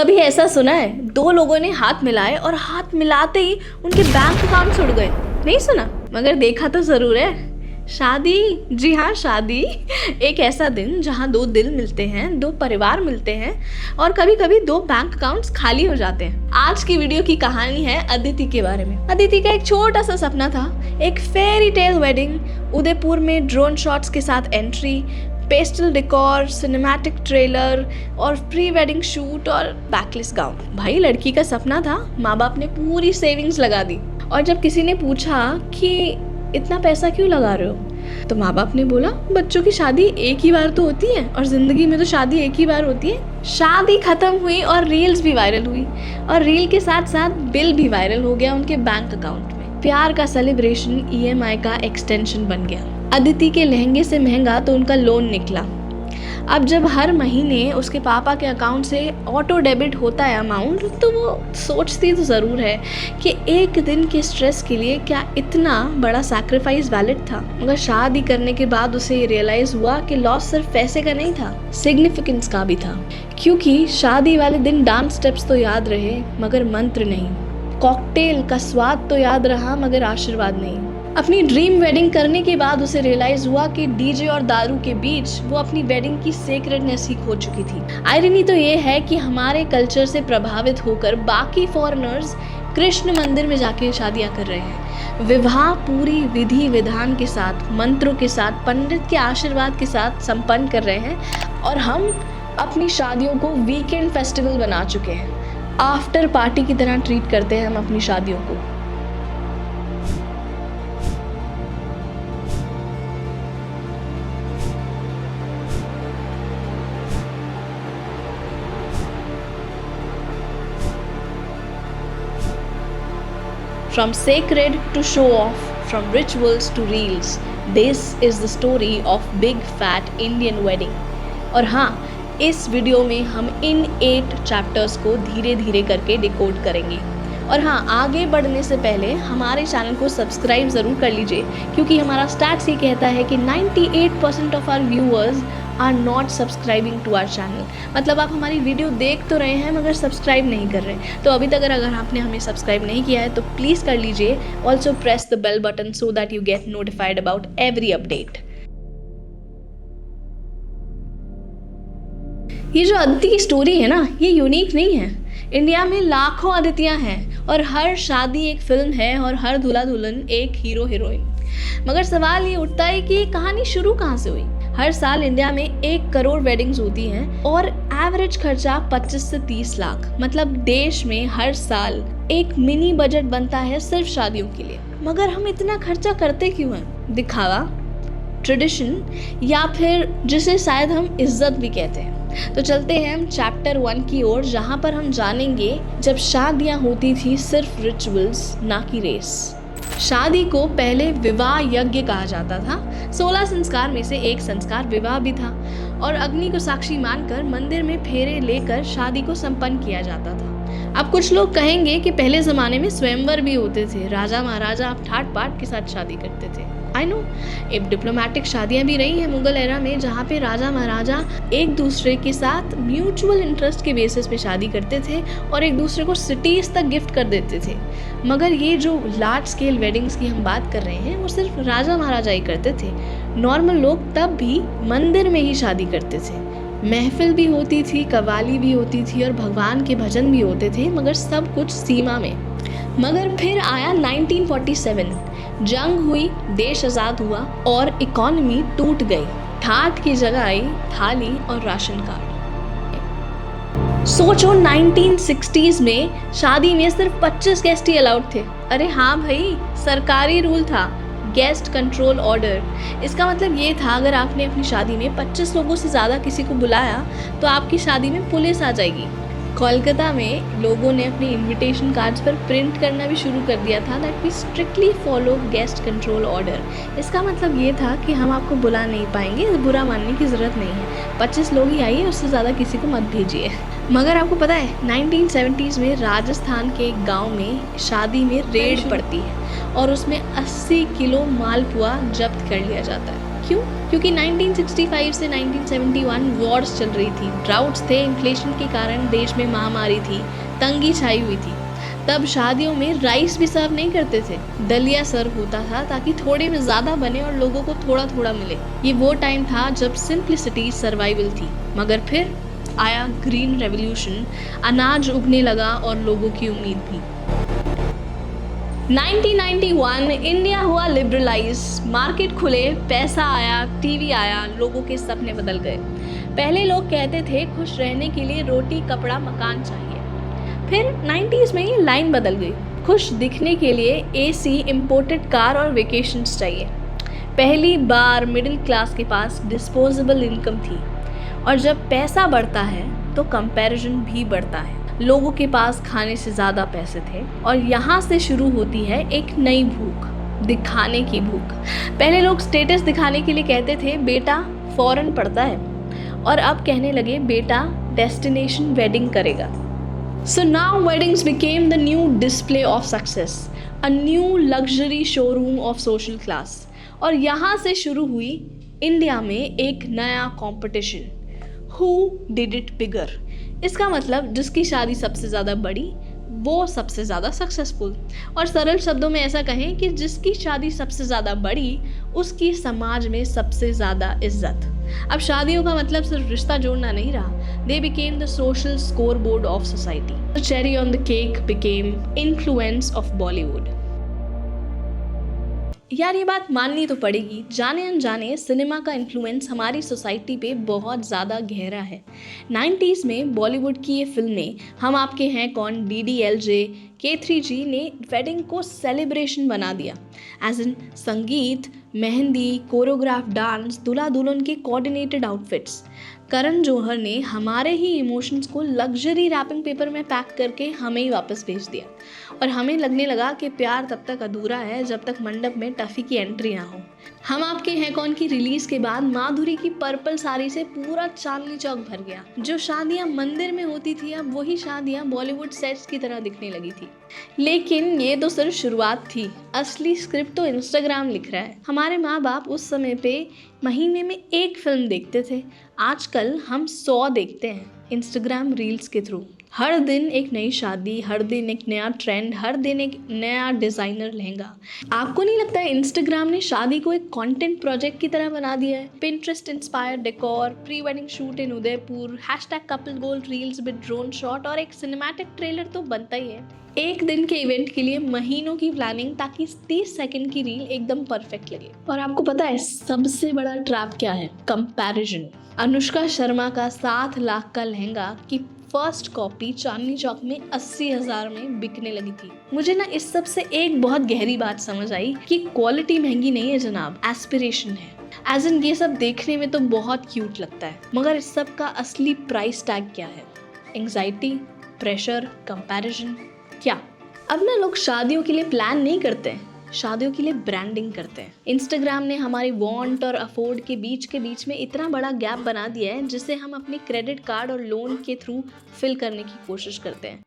कभी ऐसा सुना है दो लोगों ने हाथ मिलाए और हाथ मिलाते ही उनके बैंक अकाउंट्स उड़ गए? नहीं सुना, मगर देखा तो जरूर है। शादी, जी हाँ शादी, एक ऐसा दिन जहाँ दो दिल मिलते हैं, दो परिवार मिलते हैं और कभी कभी दो बैंक अकाउंट्स खाली हो जाते हैं। आज की वीडियो की कहानी है अदिति के बारे में। अदिति का एक छोटा सा सपना था, एक फेरी टेल वेडिंग, उदयपुर में ड्रोन शॉट्स के साथ entry, pastel decor, cinematic trailer और प्री वेडिंग शूट और बैकलेस गाउन। भाई लड़की का सपना था, माँ बाप ने पूरी सेविंग्स लगा दी। और जब किसी ने पूछा कि इतना पैसा क्यों लगा रहे हो, तो माँ बाप ने बोला बच्चों की शादी एक ही बार तो होती है और जिंदगी में तो शादी एक ही बार होती है। शादी खत्म हुई और रील्स भी वायरल हुई और रील के साथ साथ बिल भी वायरल हो गया उनके बैंक अकाउंट में। प्यार का सेलिब्रेशन EMI का एक्सटेंशन बन गया। अदिति के लहंगे से महंगा तो उनका लोन निकला। अब जब हर महीने उसके पापा के अकाउंट से ऑटो डेबिट होता है अमाउंट, तो वो सोचती तो ज़रूर है कि एक दिन के स्ट्रेस के लिए क्या इतना बड़ा सैक्रिफाइस वैलिड था। मगर शादी करने के बाद उसे ये रियलाइज़ हुआ कि लॉस सिर्फ पैसे का नहीं था, सिग्निफिकेंस का भी था। क्योंकि शादी वाले दिन डांस स्टेप्स तो याद रहे मगर मंत्र नहीं, कॉकटेल का स्वाद तो याद रहा मगर आशीर्वाद नहीं। अपनी ड्रीम वेडिंग करने के बाद उसे रियलाइज हुआ कि डीजे और दारू के बीच वो अपनी वेडिंग की सेक्रेडनेस ही खो चुकी थी। आयरनी तो ये है कि हमारे कल्चर से प्रभावित होकर बाकी फॉरेनर्स कृष्ण मंदिर में जाके शादियां कर रहे हैं। विवाह पूरी विधि विधान के साथ, मंत्रों के साथ, पंडित के आशीर्वाद के साथ संपन्न कर रहे हैं और हम अपनी शादियों को वीकेंड फेस्टिवल बना चुके हैं। आफ्टर पार्टी की तरह ट्रीट करते हैं हम अपनी शादियों को। From sacred to show off, from rituals to reels, this is the story of big fat Indian wedding. और हाँ, इस वीडियो में हम इन 8 चैप्टर्स को धीरे धीरे करके डिकोड करेंगे। और हाँ, आगे बढ़ने से पहले हमारे चैनल को सब्सक्राइब ज़रूर कर लीजिए, क्योंकि हमारा स्टैट्स ये कहता है कि 98% of our viewers are not subscribing to our channel. मतलब आप हमारी वीडियो देख तो रहे हैं मगर सब्सक्राइब नहीं कर रहे। तो अभी तक अगर आपने हमें सब्सक्राइब नहीं किया है तो प्लीज़ कर लीजिए। Also press the bell button so that you get notified about every update. ये जो अदिति की स्टोरी है ना, ये यूनिक नहीं है। इंडिया में लाखों अदितियाँ हैं और हर शादी एक फिल्म है और हर दूल्हा दुल्हन एक हीरो हीरोइन। मगर सवाल ये उठता है कि ये कहानी शुरू कहाँ से हुई। हर साल इंडिया में 1 करोड़ वेडिंग्स होती हैं और एवरेज खर्चा 25 से 30 लाख। मतलब देश में हर साल एक मिनी बजट बनता है सिर्फ शादियों के लिए। मगर हम इतना खर्चा करते क्यों हैं? दिखावा, ट्रेडिशन, या फिर जिसे शायद हम इज्जत भी कहते हैं। तो चलते हैं हम चैप्टर 1 की ओर, जहाँ पर हम जानेंगे जब शादियाँ होती थी सिर्फ रिचुअल्स, ना कि रेस। शादी को पहले विवाह यज्ञ कहा जाता था। 16 संस्कार में से एक संस्कार विवाह भी था और अग्नि को साक्षी मानकर मंदिर में फेरे लेकर शादी को संपन्न किया जाता था। अब कुछ लोग कहेंगे कि पहले ज़माने में स्वयंवर भी होते थे, राजा महाराजा ठाट बाट के साथ शादी करते थे। आई नो, एक डिप्लोमेटिक शादियाँ भी रही हैं मुगल एरा में, जहाँ पे राजा महाराजा एक दूसरे के साथ म्यूचुअल इंटरेस्ट के बेसिस पे शादी करते थे और एक दूसरे को सिटीज़ तक गिफ्ट कर देते थे। मगर ये जो लार्ज स्केल वेडिंग्स की हम बात कर रहे हैं वो सिर्फ राजा महाराजा ही करते थे। नॉर्मल लोग तब भी मंदिर में ही शादी करते थे। महफिल भी होती थी, कव्वाली भी होती थी और भगवान के भजन भी होते थे, मगर सब कुछ सीमा में। मगर फिर आया 1947, जंग हुई, देश आज़ाद हुआ और इकॉनमी टूट गई। ठाट की जगह आई थाली और राशन कार्ड। सोचो 1960s में शादी में सिर्फ 25 गेस्ट ही अलाउड थे। अरे हाँ भाई, सरकारी रूल था, गेस्ट कंट्रोल ऑर्डर। इसका मतलब ये था अगर आपने अपनी शादी में 25 लोगों से ज़्यादा किसी को बुलाया तो आपकी शादी में पुलिस आ जाएगी। कोलकाता में लोगों ने अपने इनविटेशन कार्ड्स पर प्रिंट करना भी शुरू कर दिया था that we strictly follow guest control order. इसका मतलब ये था कि हम आपको बुला नहीं पाएंगे, बुरा मानने की ज़रूरत नहीं है, 25 लोग ही आइए, उससे ज़्यादा किसी को मत भेजिए। मगर आपको पता है 1970s में राजस्थान के एक गांव में शादी में रेड पड़ती है और उसमें 80 किलो मालपुआ जब्त कर लिया जाता है। क्यों? क्योंकि 1965 से 1971 वॉर्स चल रही थी, ड्राउट्स थे, इन्फ्लेशन के कारण देश में महामारी थी, तंगी छाई हुई थी। तब शादियों में राइस भी सर्व नहीं करते थे, दलिया सर्व होता था ताकि थोड़े में ज़्यादा बने और लोगों को थोड़ा थोड़ा मिले। ये वो टाइम था जब सिंप्लिसिटी सर्वाइवल थी। मगर फिर आया ग्रीन रेवोल्यूशन, अनाज उगने लगा और लोगों की उम्मीद भी। 1991 इंडिया हुआ लिबरलाइज, मार्केट खुले, पैसा आया, टीवी आया, लोगों के सपने बदल गए। पहले लोग कहते थे खुश रहने के लिए रोटी, कपड़ा, मकान चाहिए। फिर 90s में ये लाइन बदल गई, खुश दिखने के लिए एसी, इंपोर्टेड कार और वेकेशंस चाहिए। पहली बार मिडिल क्लास के पास डिस्पोजेबल इनकम थी, और जब पैसा बढ़ता है तो कंपैरिजन भी बढ़ता है। लोगों के पास खाने से ज़्यादा पैसे थे, और यहाँ से शुरू होती है एक नई भूख, दिखाने की भूख। पहले लोग स्टेटस दिखाने के लिए कहते थे बेटा फॉरेन पढ़ता है, और अब कहने लगे बेटा डेस्टिनेशन वेडिंग करेगा। So now weddings became the new display of success, a new luxury showroom of social class। और यहाँ से शुरू हुई इंडिया में एक नया competition, Who did it bigger। इसका मतलब जिसकी शादी सबसे ज़्यादा बड़ी वो सबसे ज़्यादा सक्सेसफुल। और सरल शब्दों में ऐसा कहें कि जिसकी शादी सबसे ज़्यादा बड़ी उसकी समाज में सबसे ज़्यादा इज्जत। अब शादियों का मतलब सिर्फ रिश्ता जोड़ना नहीं रहा, they became the social score board of society. The cherry on the cake became influence of Bollywood. यार ये बात माननी तो पड़ेगी, जाने अनजाने सिनेमा का इन्फ्लुएंस हमारी सोसाइटी पे बहुत ज़्यादा गहरा है। 90s में बॉलीवुड की ये फिल्में हम आपके हैं कौन, DDLJ, K3G ने वेडिंग को सेलिब्रेशन बना दिया। एज इन संगीत, मेहंदी, कोरियोग्राफ डांस, दूल्हा दुल्हन के कोऑर्डिनेटेड आउटफिट्स। करण जौहर ने हमारे ही इमोशंस को लग्जरी रैपिंग पेपर में पैक करके हमें ही वापस भेज दिया, और हमें लगने लगा कि प्यार तब तक अधूरा है जब तक मंडप में टफी की एंट्री ना हो। हम आपके हैं कौन की रिलीज के बाद माधुरी की पर्पल साड़ी से पूरा चांदनी चौक भर गया। जो शादियां मंदिर में होती थी अब वही शादियां बॉलीवुड सेट्स की तरह दिखने लगी थी। लेकिन ये तो सिर्फ शुरुआत थी, असली स्क्रिप्ट तो इंस्टाग्राम लिख रहा है। हमारे माँ बाप उस समय पे महीने में एक फिल्म देखते थे, आजकल हम 100 देखते हैं इंस्टाग्राम रील्स के थ्रू। हर दिन एक नई शादी, हर दिन एक नया ट्रेंड, हर दिन एक नया डिज़ाइनर लहंगा। आपको नहीं लगता है इंस्टाग्राम ने शादी को एक कंटेंट प्रोजेक्ट की तरह बना दिया है? Pinterest inspired decor, pre wedding shoot in Udaipur, #couple goal reels with drone shot और एक सिनेमैटिक ट्रेलर तो बनता ही है। एक दिन के इवेंट के लिए महीनों की प्लानिंग ताकि 30 सेकंड की रील एकदम परफेक्ट लगे। और आपको पता है सबसे बड़ा ट्रैप क्या है? कंपैरिजन। अनुष्का शर्मा का 7 लाख का लहंगा की फर्स्ट कॉपी चांदनी चौक में 80,000 में बिकने लगी थी। मुझे ना इस सब से एक बहुत गहरी बात समझ आई कि क्वालिटी महंगी नहीं है जनाब, एस्पिरेशन है। एज इन ये सब देखने में तो बहुत क्यूट लगता है, मगर इस सब का असली प्राइस टैग क्या है? Anxiety, pressure, comparison. क्या अब ना लोग शादियों के लिए प्लान नहीं करते हैं, शादियों के लिए ब्रांडिंग करते हैं। इंस्टाग्राम ने हमारे वांट और अफोर्ड के बीच में इतना बड़ा गैप बना दिया है जिसे हम अपने क्रेडिट कार्ड और लोन के थ्रू फिल करने की कोशिश करते हैं।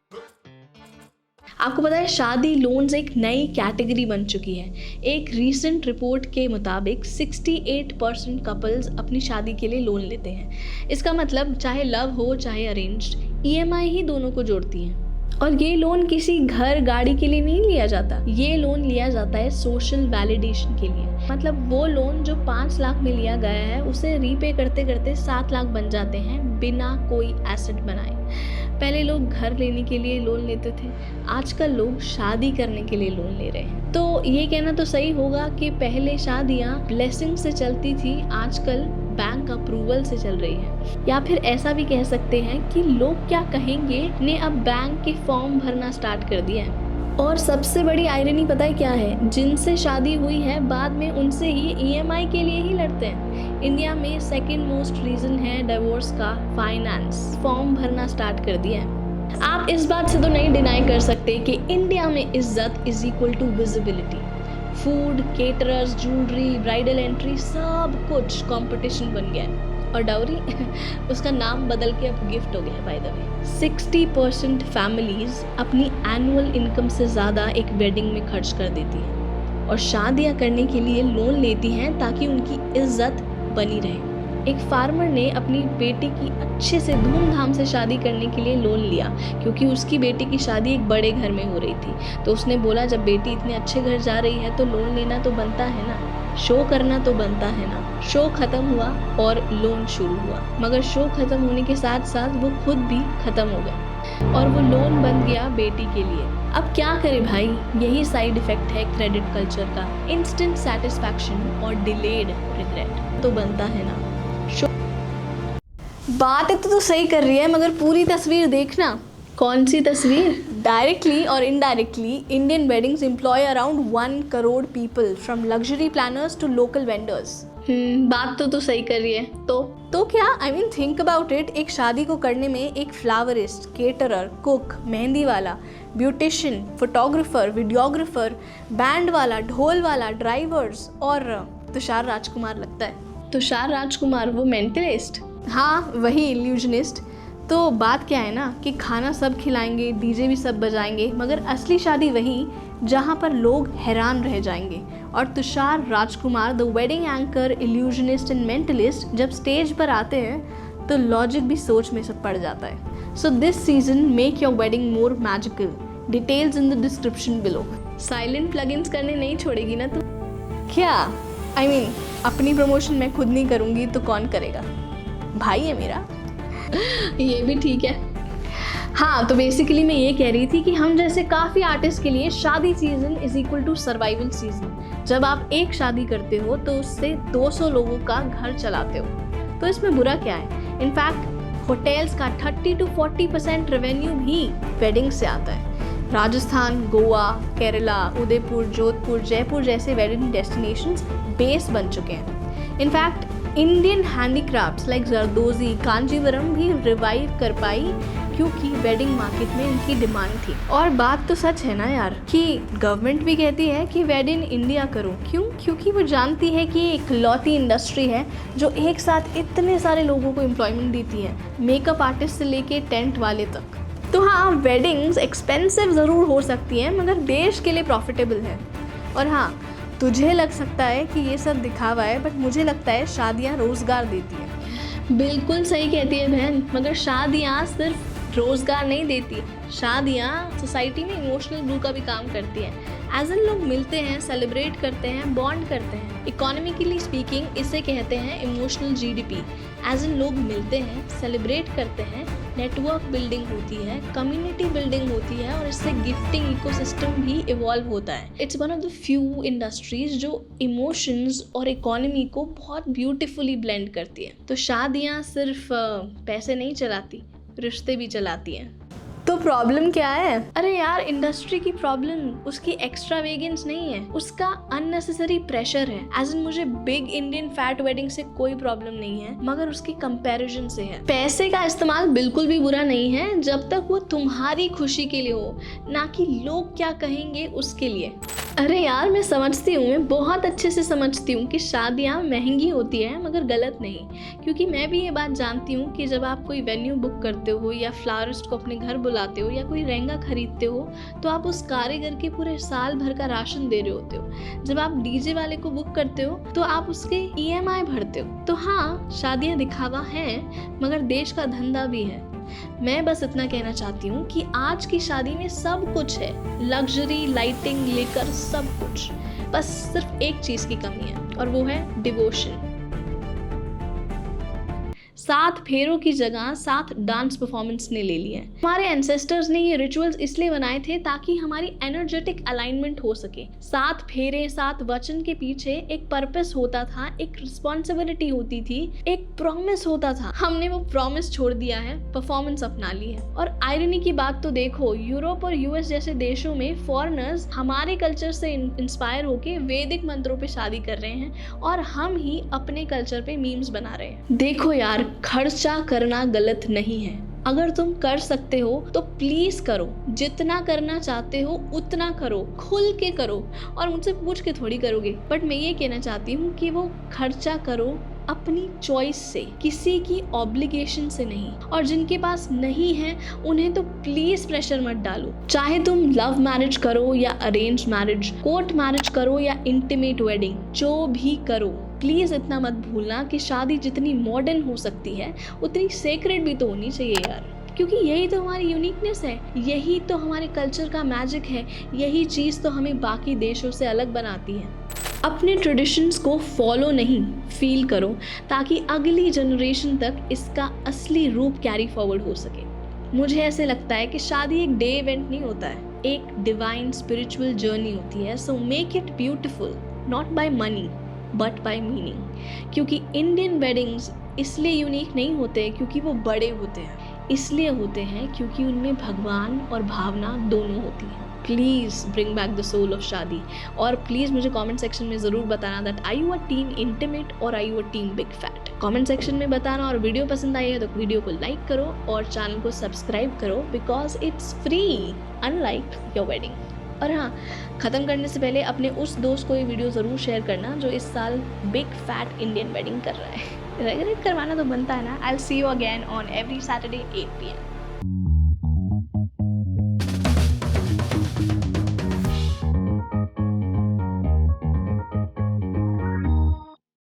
आपको पता है शादी लोन्स एक नई कैटेगरी बन चुकी है। एक रीसेंट रिपोर्ट के मुताबिक 68% कपल्स अपनी शादी के लिए लोन लेते हैं। इसका मतलब चाहे लव हो चाहे अरेंज्ड, EMI ही दोनों को जोड़ती है। और ये लोन किसी घर गाड़ी के लिए नहीं लिया जाता, ये लोन लिया जाता है सोशल वैलिडेशन के लिए। मतलब वो लोन जो 5 लाख में लिया गया है उसे रीपे करते करते 7 लाख बन जाते हैं बिना कोई एसेट बनाए। पहले लोग घर लेने के लिए लोन लेते थे, आजकल लोग शादी करने के लिए लोन ले रहे हैं। तो ये कहना तो सही होगा कि पहले शादियाँ ब्लेसिंग से चलती थी, आजकल बैंक अप्रूवल से चल रही है। या फिर ऐसा भी कह सकते हैं कि लोग क्या कहेंगे ने अब बैंक के फॉर्म भरना स्टार्ट कर दिया है। और सबसे बड़ी आयरनी पता है क्या है? जिनसे शादी हुई है बाद में उनसे ही EMI के लिए ही लड़ते हैं। इंडिया में सेकंड मोस्ट रीजन है डिवोर्स का फाइनेंस। फॉर्म भरना स्टार्ट कर दिया है। आप इस बात से तो नहीं डिनाई कर सकते कि इंडिया में इज्जत is equal to visibility. Food, caterers, jewellery, bridal entry, सब कुछ कंपटीशन बन गया है। और डाउरी उसका नाम बदल के अब गिफ्ट हो गया है बाय द वे। 60% फैमिलीज अपनी एनुअल इनकम से ज़्यादा एक वेडिंग में खर्च कर देती है। और शादियाँ करने के लिए लोन लेती हैं ताकि उनकी इज्जत बनी रहे। एक फार्मर ने अपनी बेटी की अच्छे से धूमधाम से शादी करने के लिए लोन लिया, क्योंकि उसकी बेटी की शादी एक बड़े घर में हो रही थी। तो उसने बोला जब बेटी इतने अच्छे घर जा रही है तो लोन लेना तो बनता है ना, शो करना तो बनता है ना। शो ख़त्म हुआ और लोन शुरू हुआ, मगर शो ख़त्म होने के साथ साथ वो खुद भी ख़त्म हो गए और वो लोन बन गया बेटी के लिए। अब क्या करे भाई, यही साइड इफ़ेक्ट है क्रेडिट कल्चर का। इंस्टेंट सेटिस्फैक्शन और डिलेड रिग्रेट तो बनता है ना। बात है तो सही कर रही है, मगर पूरी तस्वीर देखना। कौन सी तस्वीर? डायरेक्टली और indirectly Indian weddings employ around 1 crore people, from luxury planners to local vendors. बात तो सही कर रही है। तो क्या, I mean think about it. एक शादी को करने में एक फ्लावरिस्ट, केटरर, कुक, मेहंदी वाला, ब्यूटिशियन, फोटोग्राफर, वीडियोग्राफर, बैंड वाला, ढोल वाला, ड्राइवर्स और तुषार राजकुमार लगता है। तुषार राजकुमार, वो मेंटलिस्ट, हाँ वही इल्यूजनिस्ट। तो बात क्या है ना कि खाना सब खिलाएंगे, डीजे भी सब बजाएंगे, मगर असली शादी वही जहाँ पर लोग हैरान रह जाएंगे। और Tushar Rajkumar, the wedding anchor, illusionist and mentalist, जब स्टेज पर आते हैं तो लॉजिक भी सोच में सब पड़ जाता है। So this season make your wedding more magical. Details in the description below. Silent plugins करने नहीं छोड़ेगी ना तू? क्या आई मीन अपनी प्रमोशन मैं खुद नहीं करूँगी तो कौन करेगा? भाई है मेरा। ये भी ठीक है। हाँ, तो बेसिकली मैं ये कह रही थी कि हम जैसे काफ़ी आर्टिस्ट के लिए शादी season is equal to survival season. जब आप एक शादी करते हो तो उससे 200 लोगों का घर चलाते हो, तो इसमें बुरा क्या है? इनफैक्ट होटल्स का 30 to 40% रेवेन्यू भी वेडिंग से आता है। राजस्थान, गोवा, केरला, उदयपुर, जोधपुर, जयपुर जैसे वेडिंग डेस्टिनेशंस बेस बन चुके हैं। इनफैक्ट इंडियन हैंडीक्राफ्ट्स लाइक जरदोजी, कांजीवरम भी रिवाइव कर पाई क्योंकि वेडिंग मार्केट में इनकी डिमांड थी। और बात तो सच है ना यार कि गवर्नमेंट भी कहती है कि वेड इन इंडिया करो। क्यों? क्योंकि वो जानती है कि ये इकलौती इंडस्ट्री है जो एक साथ इतने सारे लोगों को एम्प्लॉयमेंट देती है, मेकअप आर्टिस्ट से लेके टेंट वाले तक। तो हाँ, वेडिंग्स एक्सपेंसिव ज़रूर हो सकती हैं, मगर देश के लिए प्रॉफिटेबल है। और हाँ, तुझे लग सकता है कि ये सब दिखावा है, बट मुझे लगता है शादियाँ रोज़गार देती हैं। बिल्कुल सही कहती है बहन, मगर शादियाँ सिर्फ रोज़गार नहीं देती, शादियाँ सोसाइटी में इमोशनल ग्लू का भी काम करती हैं। एज इन लोग मिलते हैं, सेलिब्रेट करते हैं, बॉन्ड करते हैं। इकोनॉमिकली स्पीकिंग इसे कहते हैं इमोशनल जीडीपी। एज इन लोग मिलते हैं, सेलिब्रेट करते हैं, नेटवर्क बिल्डिंग होती है, कम्युनिटी बिल्डिंग होती है और इससे गिफ्टिंग इकोसिस्टम भी इवॉल्व होता है। It's one of the few industries जो इमोशंस और इकोनॉमी को बहुत ब्यूटीफुली ब्लेंड करती है। तो शादियाँ सिर्फ पैसे नहीं चलाती, रिश्ते भी चलाती हैं। तो प्रॉब्लम क्या है? अरे यार, इंडस्ट्री की प्रॉब्लम उसकी एक्स्ट्रावेगेंस नहीं है, उसका अननेसेसरी प्रेशर है। एज इन मुझे बिग इंडियन फैट वेडिंग से कोई प्रॉब्लम नहीं है, मगर उसकी कंपैरिजन से है। पैसे का इस्तेमाल बिल्कुल भी बुरा नहीं है जब तक वो तुम्हारी खुशी के लिए हो, ना कि लोग क्या कहेंगे उसके लिए। अरे यार, मैं समझती हूँ, मैं बहुत अच्छे से समझती हूँ कि शादियाँ महंगी होती है, मगर गलत नहीं। क्योंकि मैं भी ये बात जानती हूँ कि जब आप कोई वेन्यू बुक करते हो या फ्लावरिस्ट को अपने घर बुलाते हो या कोई लहंगा खरीदते हो तो आप उस कारीगर के पूरे साल भर का राशन दे रहे होते हो। जब आप डीजे वाले को बुक करते हो तो आप उसके EMI भरते हो। तो हाँ, शादियाँ दिखावा हैं, मगर देश का धंधा भी है। मैं बस इतना कहना चाहती हूँ कि आज की शादी में सब कुछ है, लग्जरी, लाइटिंग, लेकर सब कुछ। बस सिर्फ एक चीज़ की कमी है और वो है डिवोशन। 7 फेरों की जगह 7 डांस परफॉर्मेंस ने ले लिए। हमारे एंसेस्टर्स ने ये रिचुअल्स इसलिए बनाए थे ताकि हमारी एनर्जेटिक अलाइनमेंट हो सके। 7 फेरे, 7 वचन के पीछे एक पर्पस होता था, एक रिस्पॉन्सिबिलिटी होती थी, एक प्रॉमिस होता था। हमने वो प्रॉमिस छोड़ दिया है, परफॉर्मेंस अपना ली है। और आयरनी की बात तो देखो, यूरोप और US जैसे देशों में फॉरेनर्स हमारे कल्चर से इंस्पायर होके वैदिक मंत्रों पे शादी कर रहे हैं और हम ही अपने कल्चर पे मीम्स बना रहे हैं। देखो यार, खर्चा करना गलत नहीं है। अगर तुम कर सकते हो तो प्लीज करो, जितना करना चाहते हो उतना करो, खुल के करो, और मुझसे पूछ के थोड़ी करोगे। बट मैं ये कहना चाहती हूँ कि वो खर्चा करो अपनी चॉइस से, किसी की ऑब्लिगेशन से नहीं। और जिनके पास नहीं है उन्हें तो प्लीज प्रेशर मत डालो। चाहे तुम लव मैरिज करो या अरेंज मैरिज, कोर्ट मैरिज करो या इंटीमेट वेडिंग, जो भी करो, प्लीज इतना मत भूलना कि शादी जितनी मॉडर्न हो सकती है उतनी सेक्रेड भी तो होनी चाहिए यार। क्योंकि यही तो हमारी यूनिकनेस है, यही तो हमारे कल्चर का मैजिक है, यही चीज़ तो हमें बाकी देशों से अलग बनाती है। अपने ट्रेडिशंस को फॉलो नहीं, फील करो, ताकि अगली जनरेशन तक इसका असली रूप कैरी फॉरवर्ड हो सके। मुझे ऐसे लगता है कि शादी एक डे इवेंट नहीं होता है, एक डिवाइन स्पिरिचुअल जर्नी होती है। So make it beautiful, not by money but by meaning. क्योंकि इंडियन वेडिंग्स इसलिए यूनिक नहीं होते क्योंकि वो बड़े होते हैं, इसलिए होते हैं क्योंकि उनमें भगवान और भावना दोनों होती है। Please bring back the soul of shaadi. और प्लीज़ मुझे कमेंट सेक्शन में ज़रूर बताना that are you a team intimate और are you a team big fat. Comment section में बताना। और वीडियो पसंद आई है तो वीडियो को लाइक करो और चैनल को सब्सक्राइब करो because it's free unlike your wedding. और हाँ, ख़त्म करने से पहले अपने उस दोस्त को ये वीडियो ज़रूर शेयर करना जो इस साल बिग फैट इंडियन वेडिंग कर रहा है। रेगुलेट करवाना तो बनता है ना। I will see you again on every Saturday 8 PM